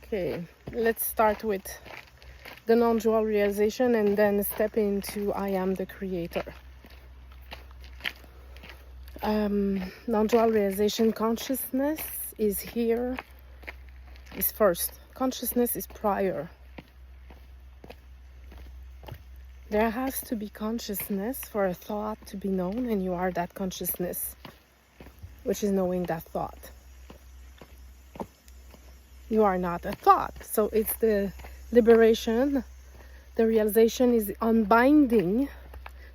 Okay, let's start with the non-dual realization and then step into I am the creator. Non-dual realization, consciousness is here, is first. Consciousness is prior. There has to be consciousness for a thought to be known, and you are that consciousness, which is knowing that thought. You are not a thought. So it's the liberation, the realization is unbinding.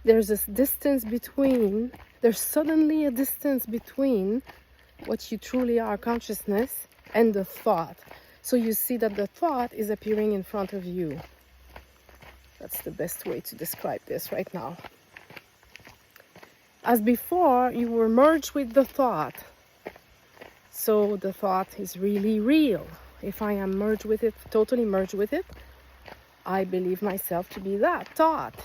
There's suddenly a distance between what you truly are, consciousness, and the thought. So you see that the thought is appearing in front of you. That's the best way to describe this right now. As before, you were merged with the thought. So the thought is really real. If I am merged with it, totally merged with it, I believe myself to be that thought.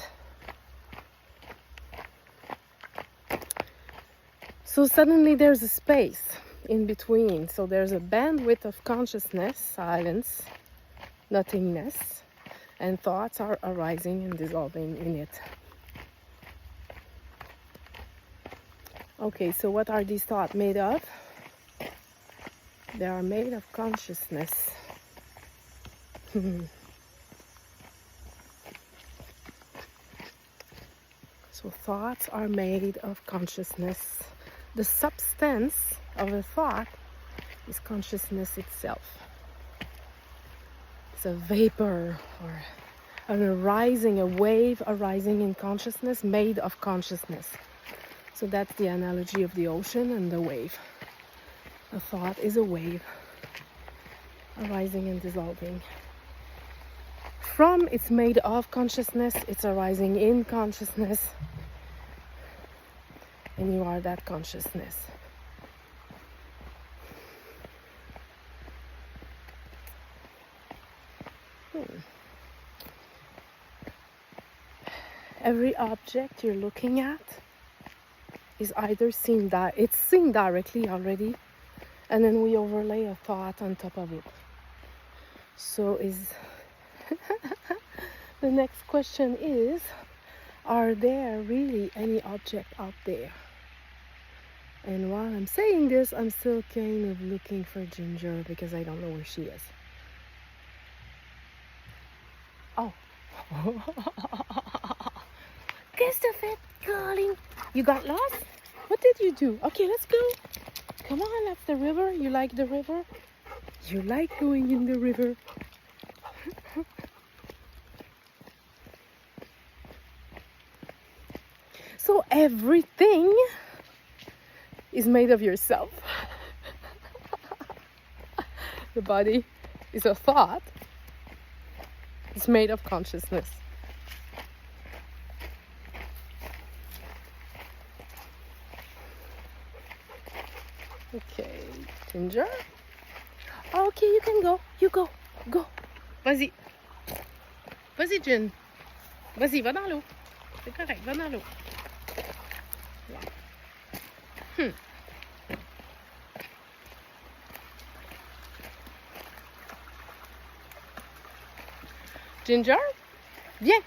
So suddenly there's a space in between. So there's a bandwidth of consciousness, silence, nothingness, and thoughts are arising and dissolving in it. Okay, so what are these thoughts made of? They are made of consciousness. So thoughts are made of consciousness. The substance of a thought is consciousness itself. It's a vapor or a wave arising in consciousness, made of consciousness. So that's the analogy of the ocean and the wave. A thought is a wave arising and dissolving. It's made of consciousness, it's arising in consciousness, and you are that consciousness. Every object you're looking at is either seen directly already, and then we overlay a thought on top of it. So the next question is, are there really any object out there? And while I'm saying this, I'm still kind of looking for Ginger because I don't know where she is. Oh. Christopher calling. You got lost? What did you do? Okay, let's go. Come on, that's the river. You like the river? You like going in the river. So everything is made of yourself. The body is a thought. It's made of consciousness. Okay, Ginger. Okay, you can go. You go. Go. Vas-y. Vas-y, Gin. Vas-y, va dans l'eau. C'est correct, va dans l'eau. Ginger? Viens.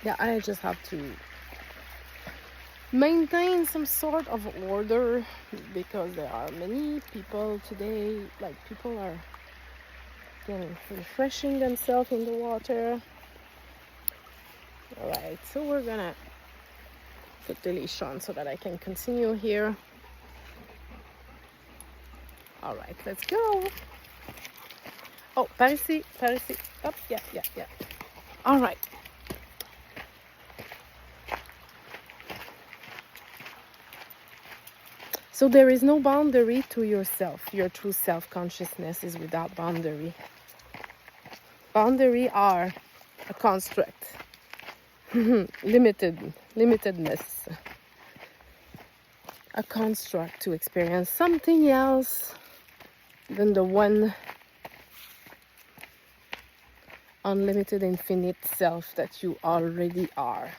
Yeah, I just have to maintain some sort of order because there are many people today, like people are refreshing themselves in the water. Alright, so we're gonna put the leash on so that I can continue here. Alright, let's go. Oh, par ici. Up, yeah. Alright. So there is no boundary to yourself. Your true self-consciousness is without boundary. Boundary are a construct. Limitedness. A construct to experience something else than the one unlimited, infinite self that you already are.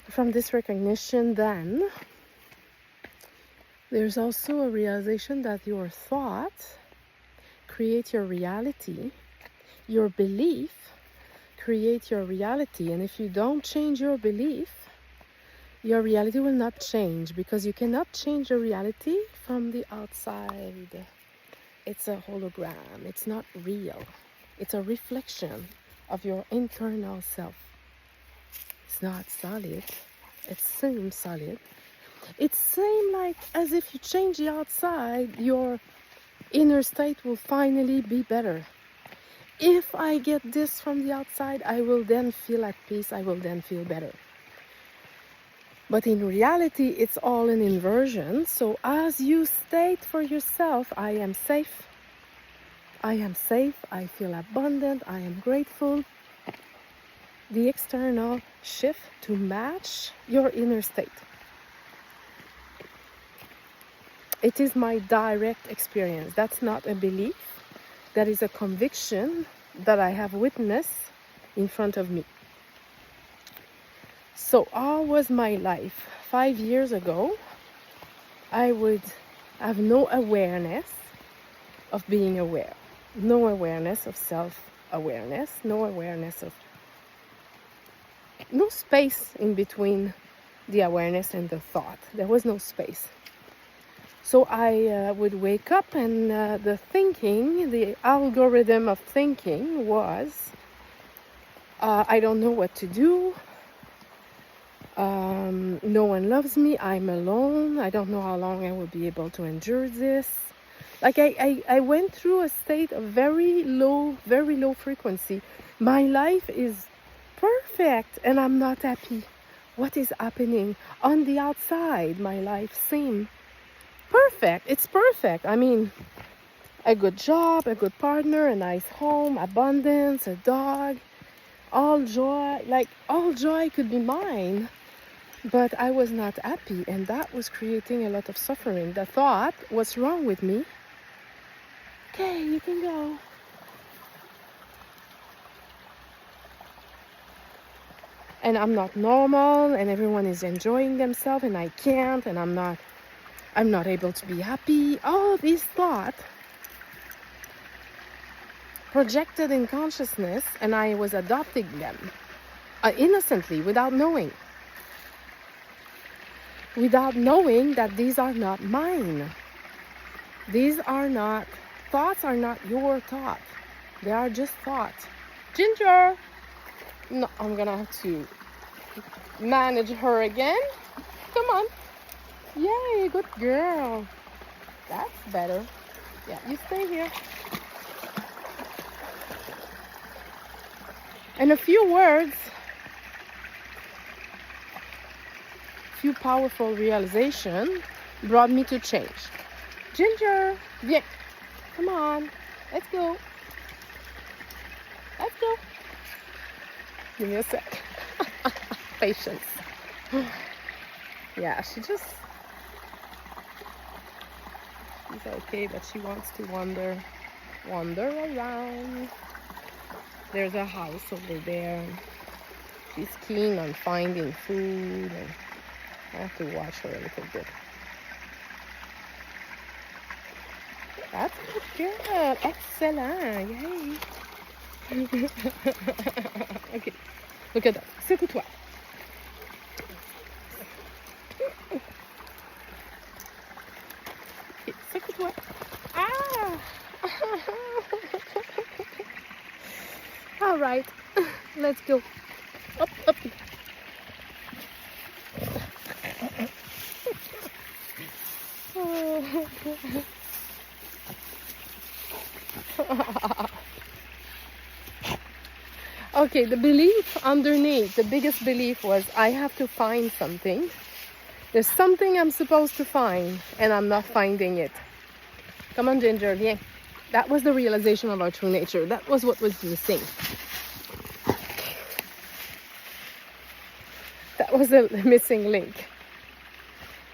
From this recognition, then, There's also a realization that your thoughts create your reality. Your belief create your reality. And if you don't change your belief, your reality will not change, because you cannot change your reality from the outside. It's a hologram. It's not real. It's a reflection of your internal self. It's not solid. It seems solid. It seems like as if you change the outside, your inner state will finally be better. If I get this from the outside, I will then feel at peace. I will then feel better. But in reality, it's all an inversion. So as you state for yourself, I am safe. I am safe. I feel abundant. I am grateful. The external shift to match your inner state. It is my direct experience. That's not a belief. That is a conviction that I have witnessed in front of me. So how was my life? 5 years ago, I would have no awareness of being aware. No awareness of self-awareness. No awareness of... no space in between the awareness and the thought. There was no space. So I would wake up and the thinking, the algorithm of thinking was, I don't know what to do. No one loves me. I'm alone. I don't know how long I will be able to endure this. Like I went through a state of very low frequency. My life is perfect and I'm not happy. What is happening? On the outside, my life seems perfect. It's perfect. I mean, a good job, a good partner, a nice home, abundance, a dog, all joy. Like all joy could be mine. But I was not happy, and that was creating a lot of suffering. The thought, what's wrong with me? Okay, you can go. And I'm not normal, and everyone is enjoying themselves, and I can't, and I'm not able to be happy. All these thoughts projected in consciousness, and I was adopting them innocently, without knowing that these are not mine. These are not, thoughts are not your thoughts. They are just thoughts. Ginger! No, I'm gonna have to manage her again. Come on. Yay, good girl. That's better. Yeah, you stay here. And a few words, few powerful realization brought me to change. Ginger, yeah, come on, let's go. Let's go. Give me a sec. Patience. Yeah, she's okay, but she wants to wander around. There's a house over there. She's keen on finding food, and I have to watch her a little bit. That's good, girl. Excellent. Yay. Okay. Look at that. Secoue-toi. Okay, secoue-toi. Ah. All right. Let's go. Up, up. Okay, the belief underneath, the biggest belief was I have to find something. There's something I'm supposed to find, and I'm not finding it. Come on, Ginger, viens. That was the realization of our true nature. That was what was missing. That was a missing link.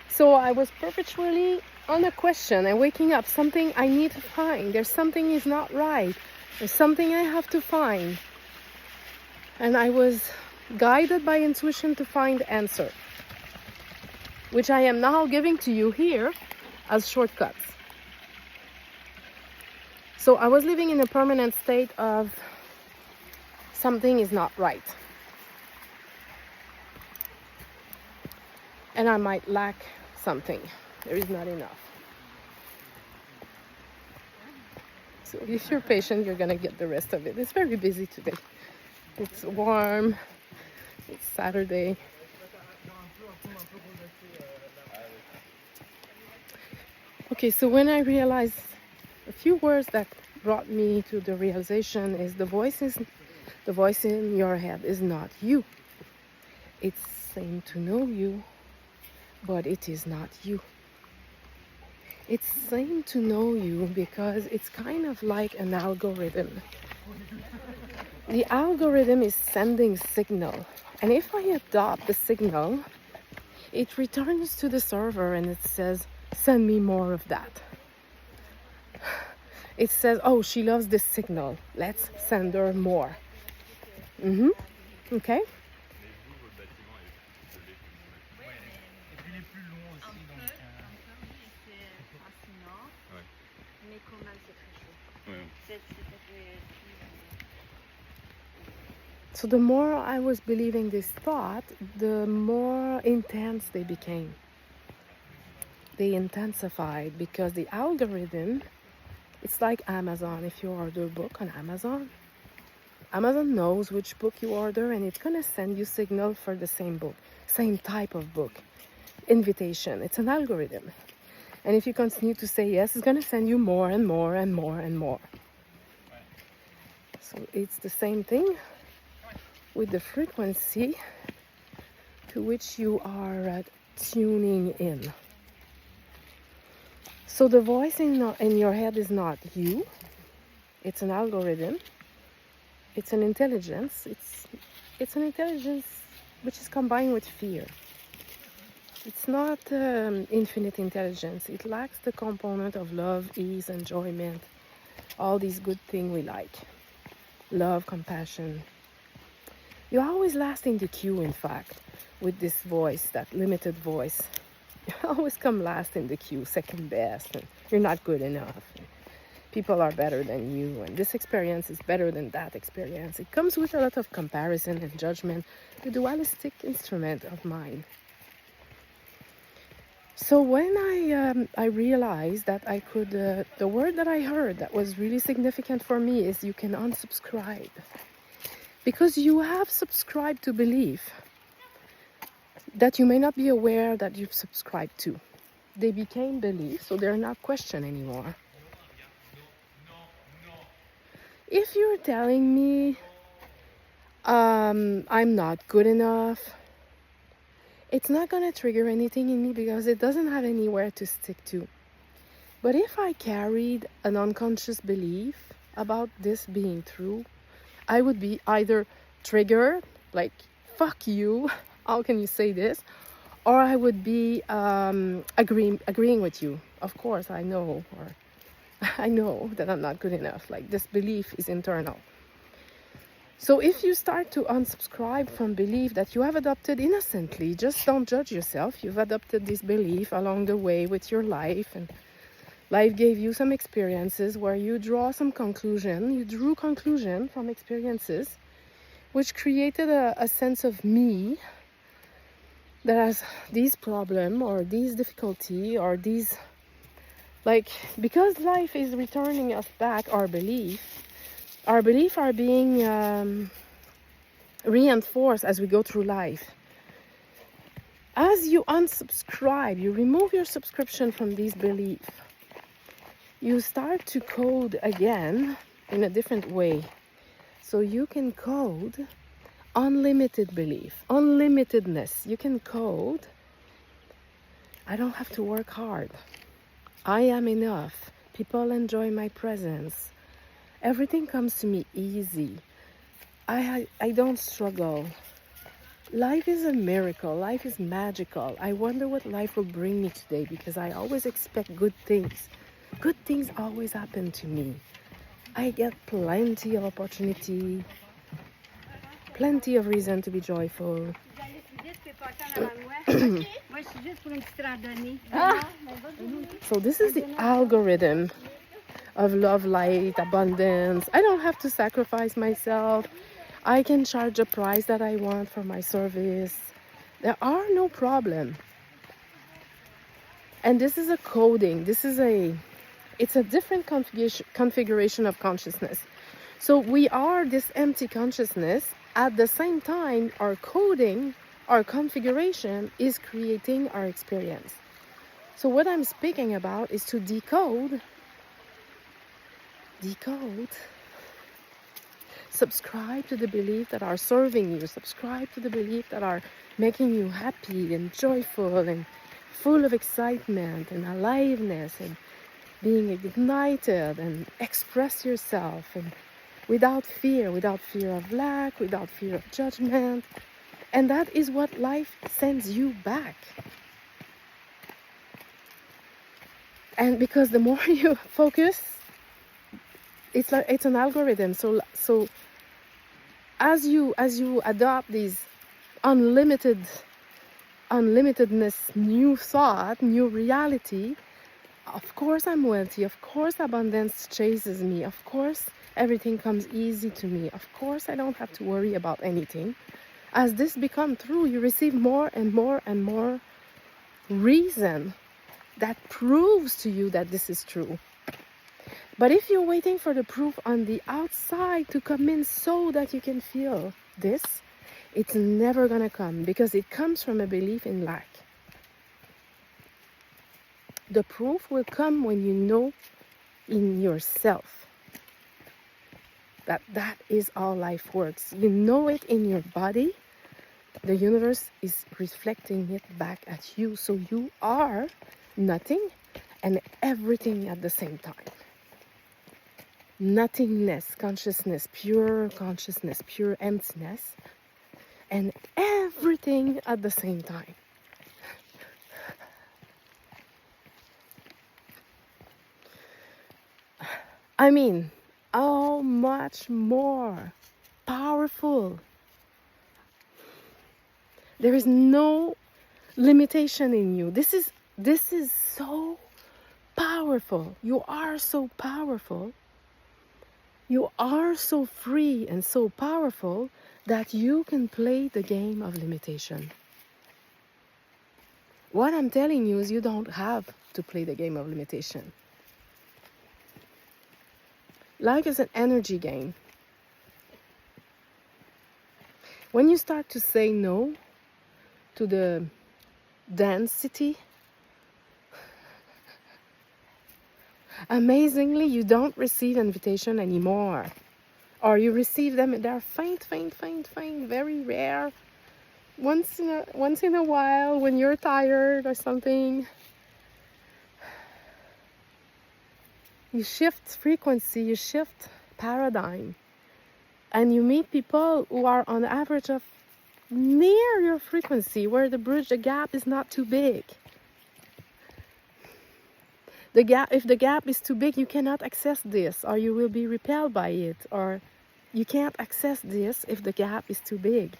So I was perpetually on a question and waking up, something I need to find. There's something is not right. There's something I have to find. And I was guided by intuition to find the answer, which I am now giving to you here as shortcuts. So I was living in a permanent state of something is not right. And I might lack something. There is not enough. So if you're patient, you're gonna get the rest of it. It's very busy today. It's warm. It's Saturday. Okay, so when I realized a few words that brought me to the realization is the voice in your head is not you. It's saying to know you, but it is not you. It's saying to know you because it's kind of like an algorithm. The algorithm is sending signal, and if I adopt the signal, it returns to the server and it says, send me more of that. It says, oh, she loves this signal, let's send her more. Okay. So the more I was believing this thought, the more intense they became. They intensified because the algorithm, it's like Amazon. If you order a book on Amazon, Amazon knows which book you order and it's going to send you signal for the same book, same type of book, invitation. It's an algorithm. And if you continue to say yes, it's going to send you more and more and more and more. So it's the same thing with the frequency to which you are tuning in. So the voice in your head is not you. It's an algorithm. It's an intelligence. It's an intelligence which is combined with fear. It's not infinite intelligence. It lacks the component of love, ease, enjoyment, all these good things we like. Love, compassion. You're always last in the queue, in fact, with this voice, that limited voice. You always come last in the queue, second best, and you're not good enough. And people are better than you, and this experience is better than that experience. It comes with a lot of comparison and judgment, the dualistic instrument of mind. So when I realized that I could, the word that I heard that was really significant for me is you can unsubscribe. Because you have subscribed to belief that you may not be aware that you've subscribed to. They became beliefs, so they're not questioned anymore. If you're telling me I'm not good enough, it's not going to trigger anything in me because it doesn't have anywhere to stick to. But if I carried an unconscious belief about this being true, I would be either triggered, like, fuck you, how can you say this? Or I would be agreeing with you. Of course, I know that I'm not good enough. Like, this belief is internal. So if you start to unsubscribe from belief that you have adopted innocently, just don't judge yourself. You've adopted this belief along the way with your life, and life gave you some experiences where you draw some conclusion. You drew conclusion from experiences, which created a sense of me that has these problem or these difficulty or these, like, because life is returning us back our belief are being reinforced as we go through life. As you unsubscribe, you remove your subscription from these beliefs, you start to code again in a different way. So you can code unlimited belief, unlimitedness. You can code, I don't have to work hard. I am enough. People enjoy my presence. Everything comes to me easy. I don't struggle. Life is a miracle. Life is magical. I wonder what life will bring me today because I always expect good things. Good things always happen to me. I get plenty of opportunity, plenty of reason to be joyful. So this is the algorithm of love, light, abundance. I don't have to sacrifice myself. I can charge a price that I want for my service. There are no problem. And this is a coding. It's a different configuration of consciousness. So we are this empty consciousness. At the same time, our coding, our configuration is creating our experience. So what I'm speaking about is to decode, subscribe to the belief that are serving you, subscribe to the belief that are making you happy and joyful and full of excitement and aliveness and being ignited, and express yourself and without fear of lack, without fear of judgment. And that is what life sends you back. And because the more you focus, it's an algorithm. So as you adopt these unlimitedness, new thought, new reality, of course I'm wealthy, of course abundance chases me, of course everything comes easy to me, of course I don't have to worry about anything. As this becomes true, you receive more and more and more reason that proves to you that this is true. But if you're waiting for the proof on the outside to come in so that you can feel this, it's never gonna come, because it comes from a belief in lack. The proof will come when you know in yourself that is how life works. You know it in your body. The universe is reflecting it back at you. So you are nothing and everything at the same time. Nothingness, consciousness, pure emptiness, and everything at the same time. I mean, how much more powerful. There is no limitation in you. This is so powerful. You are so powerful. You are so free and so powerful that you can play the game of limitation. What I'm telling you is you don't have to play the game of limitation. Life is an energy game. When you start to say no to the density, amazingly, you don't receive invitation anymore. Or you receive them, they're faint, very rare. Once in a while, when you're tired or something, you shift frequency, you shift paradigm. And you meet people who are on average of near your frequency, where the gap is not too big. If the gap is too big, you cannot access this, or you will be repelled by it, or you can't access this if the gap is too big.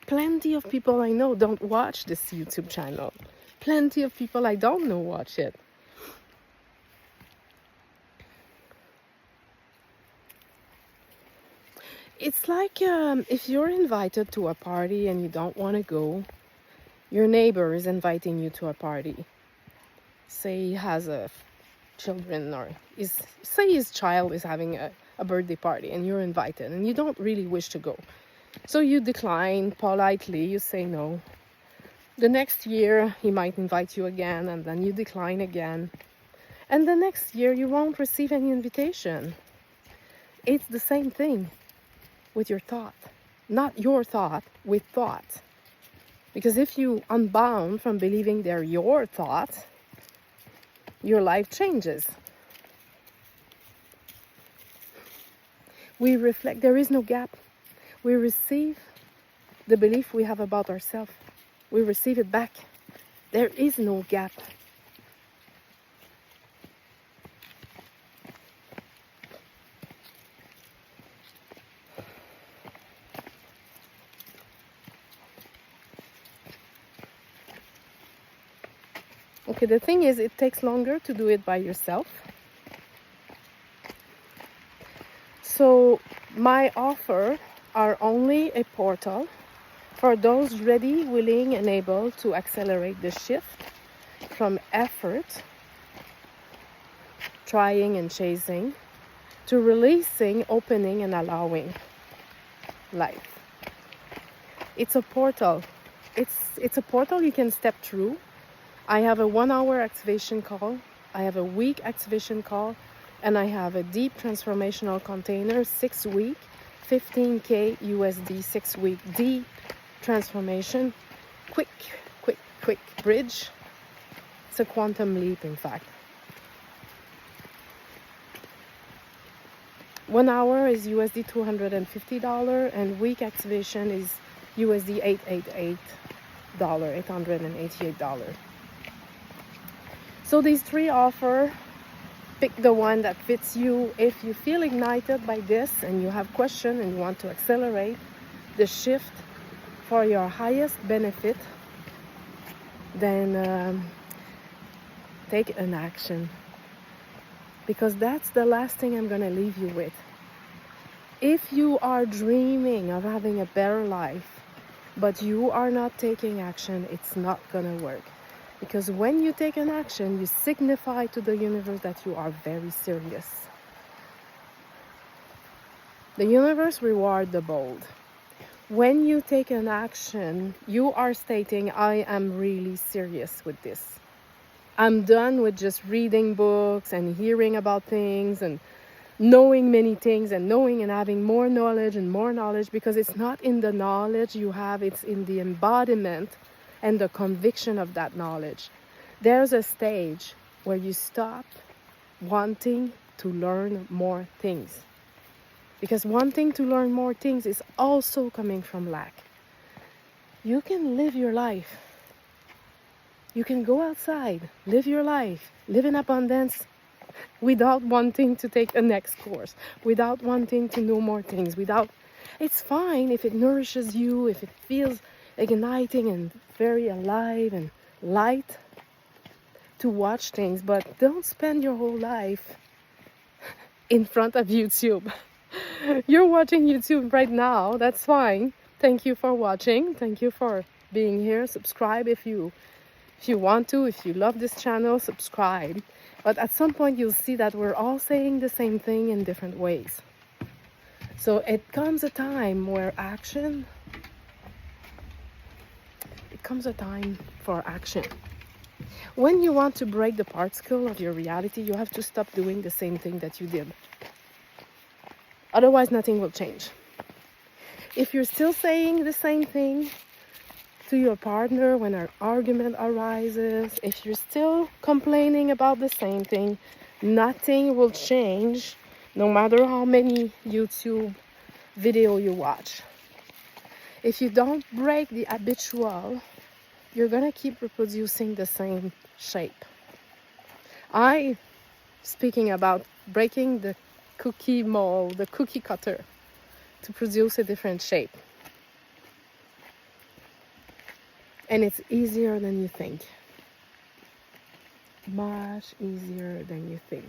Plenty of people I know don't watch this YouTube channel. Plenty of people I don't know watch it. It's like if you're invited to a party and you don't want to go, your neighbor is inviting you to a party. Say he has children, or say his child is having a birthday party and you're invited and you don't really wish to go. So you decline politely, you say no. The next year he might invite you again, and then you decline again. And the next year you won't receive any invitation. It's the same thing with your thought. Not your thought, with thought. Because if you unbound from believing they're your thought, your life changes. We reflect, there is no gap. We receive the belief we have about ourselves. We receive it back. There is no gap. Okay, the thing is, it takes longer to do it by yourself. So my offer are only a portal for those ready, willing, and able to accelerate the shift from effort, trying and chasing, to releasing, opening, and allowing life. It's a portal. It's a portal you can step through. I have a 1-hour activation call. I have a week activation call. And I have a deep transformational container, 6-week, 15K USD, 6-week deep transformation. Quick bridge. It's a quantum leap, in fact. 1 hour is USD $250, and week activation is USD $888. So these three offer. Pick the one that fits you. If you feel ignited by this and you have questions and you want to accelerate the shift for your highest benefit, then take an action. Because that's the last thing I'm going to leave you with. If you are dreaming of having a better life, but you are not taking action, it's not going to work. Because when you take an action, you signify to the universe that you are very serious. The universe rewards the bold. When you take an action, you are stating, I am really serious with this. I'm done with just reading books and hearing about things and knowing many things and knowing and having more knowledge and more knowledge, because it's not in the knowledge you have, it's in the embodiment and the conviction of that knowledge. There's a stage where you stop wanting to learn more things. Because wanting to learn more things is also coming from lack. You can live your life. You can go outside, live your life, live in abundance without wanting to take a next course, without wanting to know more things, It's fine if it nourishes you, if it feels igniting and very alive and light to watch things, but don't spend your whole life in front of YouTube. You're watching YouTube right now, that's fine. Thank you for watching. Thank you for being here. Subscribe if you want to. If you love this channel, subscribe. But at some point you'll see that we're all saying the same thing in different ways. So it comes a time for action. When you want to break the particle of your reality, you have to stop doing the same thing that you did. Otherwise, nothing will change. If you're still saying the same thing to your partner when an argument arises, if you're still complaining about the same thing, nothing will change, no matter how many YouTube videos you watch. If you don't break the habitual, you're gonna keep reproducing the same shape. Speaking about breaking the cookie mold, the cookie cutter, to produce a different shape. And it's easier than you think. Much easier than you think.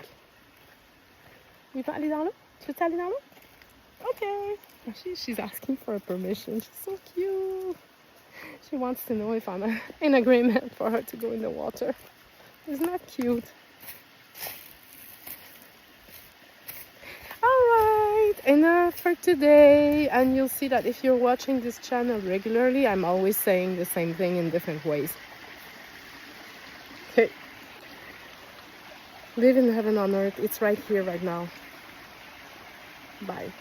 Tu veux aller dans l'eau? Tu veux aller dans l'eau? Okay. She's asking for permission. She's so cute. She wants to know if I'm in agreement for her to go in the water. Isn't that cute? Alright, enough for today. And you'll see that if you're watching this channel regularly, I'm always saying the same thing in different ways. Okay. Live in heaven on earth. It's right here, right now. Bye.